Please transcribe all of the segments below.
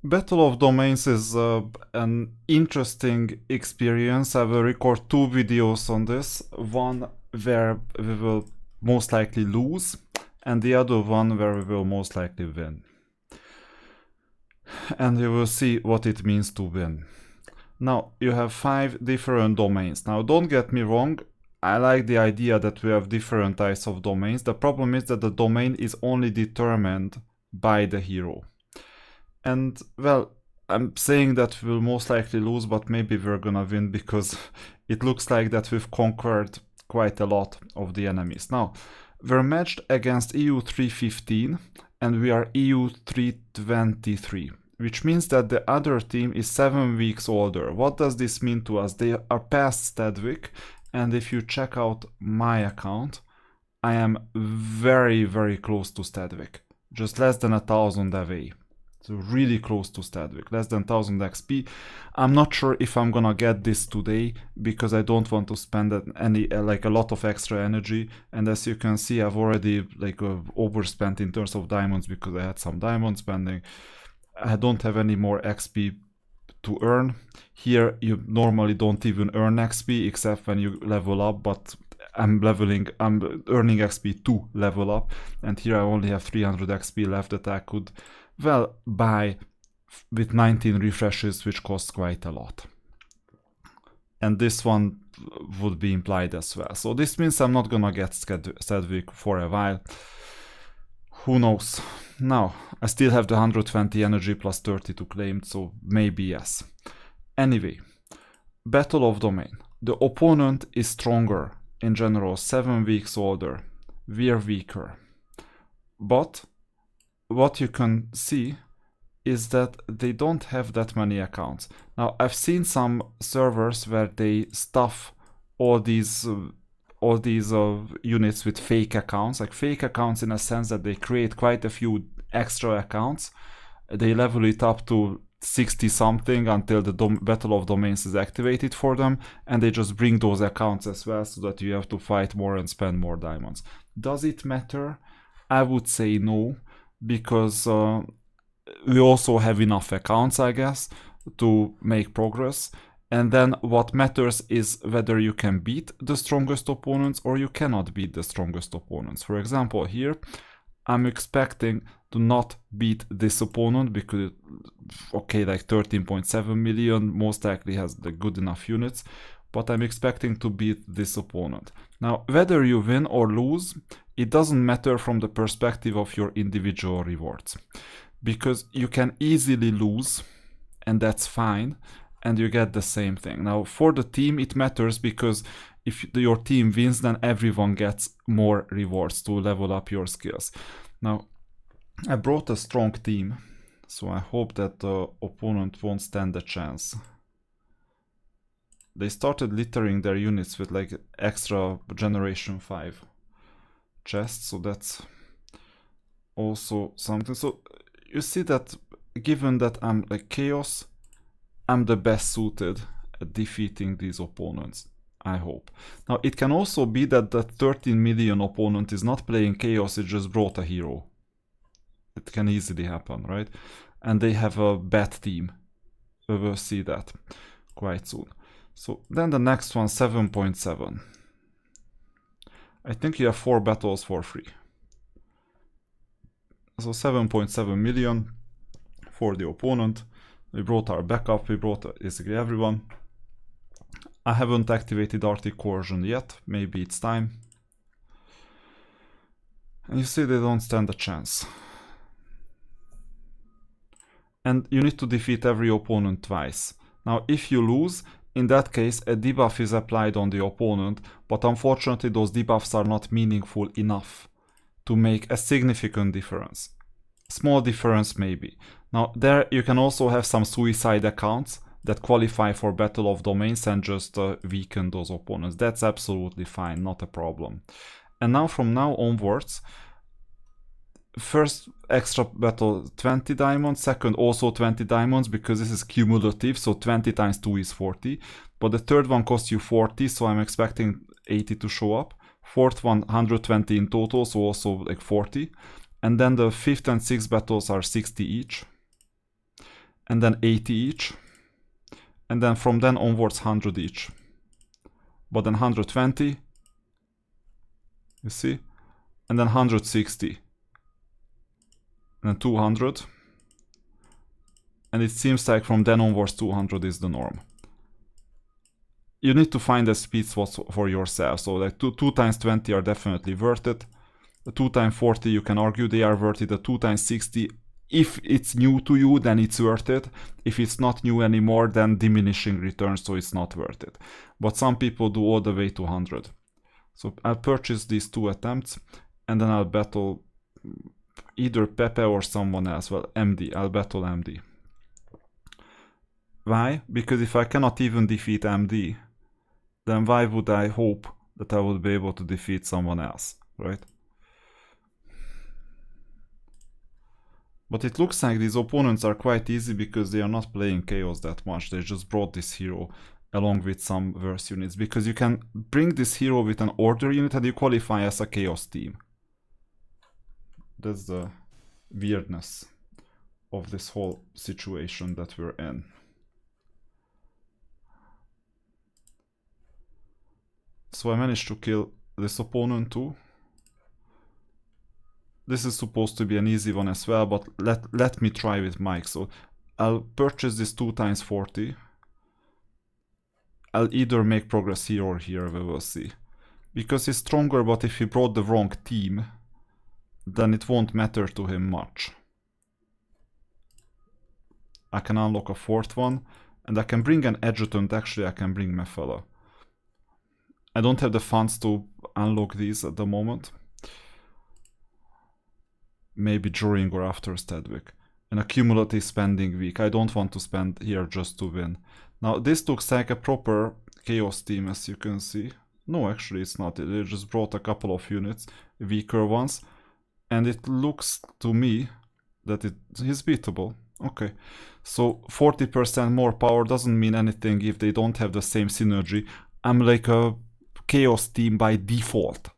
Battle of Domains is an interesting experience. I will record two videos on this. One where we will most likely lose, and the other one where we will most likely win. And you will see what it means to win. Now, you have 5 different domains. Now, don't get me wrong, I like the idea that we have different types of domains. The problem is that the domain is only determined by the hero. And, well, I'm saying that we'll most likely lose, but maybe we're gonna win because it looks like that we've conquered quite a lot of the enemies. Now, we're matched against EU 315 and we are EU 323, which means that the other team is 7 weeks older. What does this mean to us? They are past Stadwick, and if you check out my account, I am very, very close to Stadwick. Just less than 1,000 away. So really close to Stadwick, less than 1000 XP. I'm not sure if I'm gonna get this today because I don't want to spend a lot of extra energy. And as you can see, I've already overspent in terms of diamonds because I had some diamond spending. I don't have any more XP to earn. Here you normally don't even earn XP except when you level up, but I'm earning XP to level up, and here I only have 300 XP left that I could, well, buy with 19 refreshes, which costs quite a lot. And this one would be implied as well. So this means I'm not gonna get Stadwick for a while. Who knows? Now, I still have the 120 energy plus 30 to claim, so maybe yes. Anyway, Battle of Domain. The opponent is stronger, in general, 7 weeks older. We are weaker. But what you can see is that they don't have that many accounts. Now, I've seen some servers where they stuff all these units with fake accounts, like fake accounts in a sense that they create quite a few extra accounts. They level it up to 60 something until the Battle of Domains is activated for them, and they just bring those accounts as well so that you have to fight more and spend more diamonds. Does it matter? I would say no, because we also have enough accounts, I guess, to make progress. And then what matters is whether you can beat the strongest opponents or you cannot beat the strongest opponents. For example, here I'm expecting to not beat this opponent because, okay, like 13.7 million most likely has the good enough units, but I'm expecting to beat this opponent. Now, whether you win or lose, it doesn't matter from the perspective of your individual rewards, because you can easily lose, and that's fine, and you get the same thing. Now, for the team, it matters because if your team wins, then everyone gets more rewards to level up your skills. Now, I brought a strong team, so I hope that the opponent won't stand a chance. They started littering their units with like extra Generation 5 chests, so that's also something. So you see that given that I'm like Chaos, I'm the best suited at defeating these opponents, I hope. Now, it can also be that the 13 million opponent is not playing Chaos, it just brought a hero. It can easily happen, right? And they have a bad team. We will see that quite soon. So then the next one, 7.7. I think you have 4 battles for free. So 7.7 million for the opponent. We brought our backup, we brought basically everyone. I haven't activated Arctic Coercion yet, maybe it's time. And you see they don't stand a chance. And you need to defeat every opponent twice. Now, if you lose, in that case, a debuff is applied on the opponent, but unfortunately those debuffs are not meaningful enough to make a significant difference. Small difference maybe. Now, there you can also have some suicide accounts that qualify for Battle of Domains and just weaken those opponents. That's absolutely fine, not a problem. And now from now onwards, first extra battle 20 diamonds, second also 20 diamonds because this is cumulative, so 20 times 2 is 40. But the third one costs you 40, so I'm expecting 80 to show up. Fourth one 120 in total, so also like 40. And then the fifth and sixth battles are 60 each. and then 80 each, and then from then onwards 100 each, but then 120, you see, and then 160, and then 200, and it seems like from then onwards 200 is the norm. You need to find a speed spot for yourself, so like 2 times 20 are definitely worth it. The 2 times 40 you can argue they are worth it. The 2 times 60, if it's new to you, then it's worth it. If it's not new anymore, then diminishing returns, so it's not worth it. But some people do all the way to 100. So I'll purchase these 2 attempts, and then I'll battle either Pepe or someone else. Well, MD, I'll battle MD. Why? Because if I cannot even defeat MD, then why would I hope that I would be able to defeat someone else, right? But it looks like these opponents are quite easy because they are not playing Chaos that much. They just brought this hero along with some verse units, because you can bring this hero with an order unit and you qualify as a Chaos team. That's the weirdness of this whole situation that we're in. So I managed to kill this opponent too. This is supposed to be an easy one as well, but let me try with Mike. So I'll purchase this 2 times 40. I'll either make progress here or here, we will see. Because he's stronger, but if he brought the wrong team, then it won't matter to him much. I can unlock a 4th one, and I can bring an adjutant. Actually, I can bring Mephala. I don't have the funds to unlock these at the moment. Maybe during or after Stedwick. And a cumulative spending week. I don't want to spend here just to win. Now this looks like a proper Chaos team, as you can see. No, actually it's not. They just brought a couple of units, weaker ones. And it looks to me that it is beatable. Okay, so 40% more power doesn't mean anything if they don't have the same synergy. I'm like a Chaos team by default.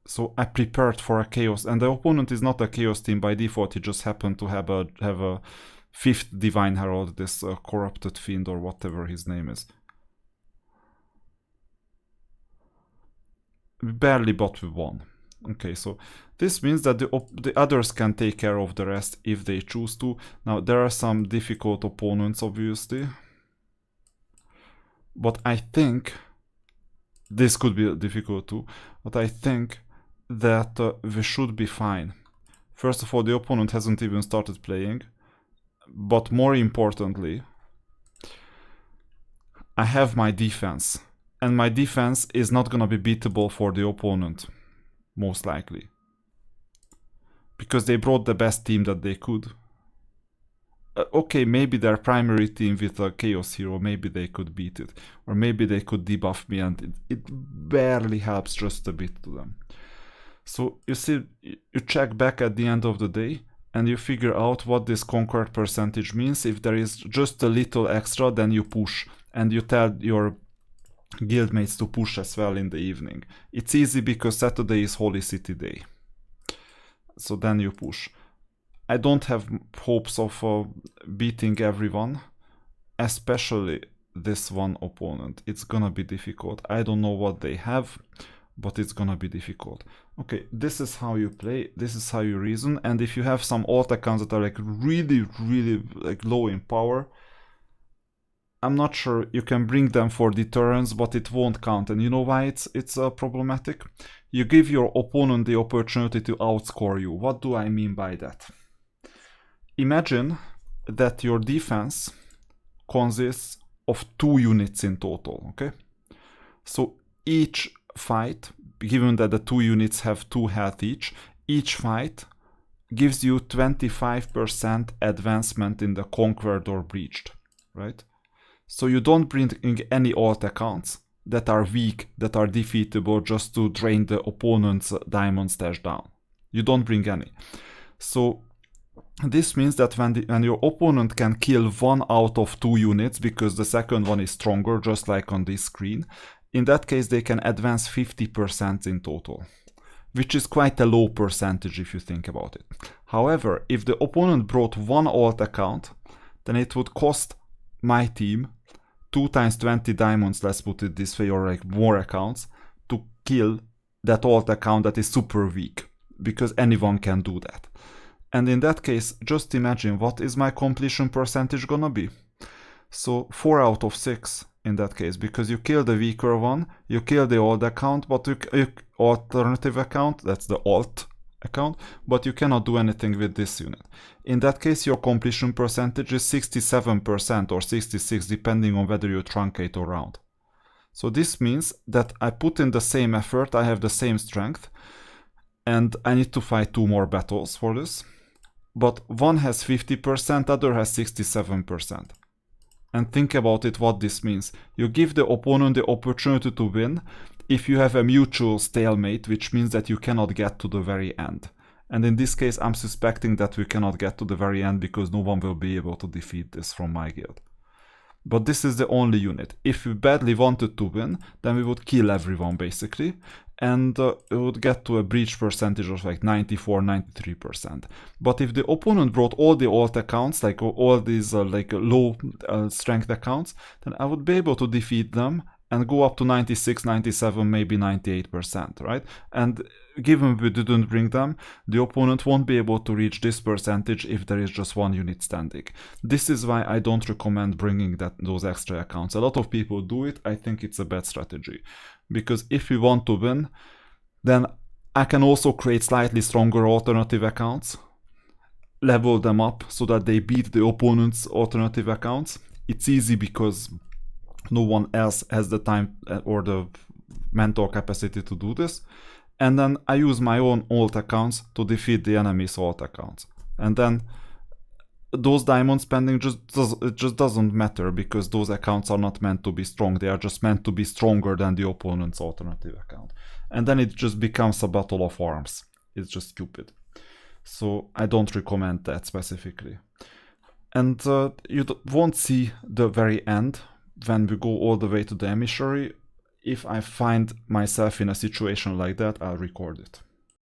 So I prepared for a Chaos, and the opponent is not a Chaos team by default. He just happened to have a 5th Divine Herald, this corrupted fiend or whatever his name is. Barely, but we won. Okay, so this means that the others can take care of the rest if they choose to. Now there are some difficult opponents, obviously. But I think this could be difficult too, but I think that we should be fine. First of all, the opponent hasn't even started playing, but more importantly, I have my defense, and my defense is not gonna be beatable for the opponent, most likely, because they brought the best team that they could. Okay, maybe their primary team with a Chaos hero, maybe they could beat it. Or maybe they could debuff me, and it barely helps just a bit to them. So you see, you check back at the end of the day, and you figure out what this conquered percentage means. If there is just a little extra, then you push. And you tell your guildmates to push as well in the evening. It's easy because Saturday is Holy City Day. So then you push. I don't have hopes of beating everyone, especially this one opponent. It's gonna be difficult. I don't know what they have, but it's gonna be difficult. Okay, this is how you play, this is how you reason, and if you have some alt accounts that are like really like low in power, I'm not sure you can bring them for deterrence, but it won't count. And you know why it's problematic? You give your opponent the opportunity to outscore you. What do I mean by that? Imagine that your defense consists of 2 units in total, okay? So each fight, given that the 2 units have 2 health each fight gives you 25% advancement in the Conquered or Breached, right? So you don't bring in any alt accounts that are weak, that are defeatable just to drain the opponent's diamond stash down. You don't bring any. So this means that when your opponent can kill 1 out of 2 units because the second one is stronger, just like on this screen, in that case they can advance 50% in total. which is quite a low percentage if you think about it. However, if the opponent brought one alt account, then it would cost my team 2 times 20 diamonds, let's put it this way, or like more accounts, to kill that alt account that is super weak, because anyone can do that. And in that case, just imagine what is my completion percentage gonna be. So 4 out of 6 in that case, because you kill the weaker one, you kill the old account, but you alternative account, that's the alt account, but you cannot do anything with this unit. In that case, your completion percentage is 67% or 66%, depending on whether you truncate or round. So this means that I put in the same effort, I have the same strength, and I need to fight 2 more battles for this. But one has 50%, other has 67%. And think about it, what this means. You give the opponent the opportunity to win if you have a mutual stalemate, which means that you cannot get to the very end. And in this case, I'm suspecting that we cannot get to the very end because no one will be able to defeat this from my guild. But this is the only unit. If we badly wanted to win, then we would kill everyone basically, and we would get to a breach percentage of like 94-93%. But if the opponent brought all the alt accounts, like all these like low strength accounts, then I would be able to defeat them and go up to 96, 97, maybe 98%, right? And given we didn't bring them, the opponent won't be able to reach this percentage if there is just one unit standing. This is why I don't recommend bringing those extra accounts. A lot of people do it. I think it's a bad strategy. Because if we want to win, then I can also create slightly stronger alternative accounts, level them up so that they beat the opponent's alternative accounts. It's easy because no one else has the time or the mental capacity to do this. And then I use my own alt accounts to defeat the enemy's alt accounts. And then those diamond spending just doesn't matter because those accounts are not meant to be strong. They are just meant to be stronger than the opponent's alternative account. And then it just becomes a battle of arms. It's just stupid. So I don't recommend that specifically. And you won't see the very end when we go all the way to the emissary. If I find myself in a situation like that, I'll record it.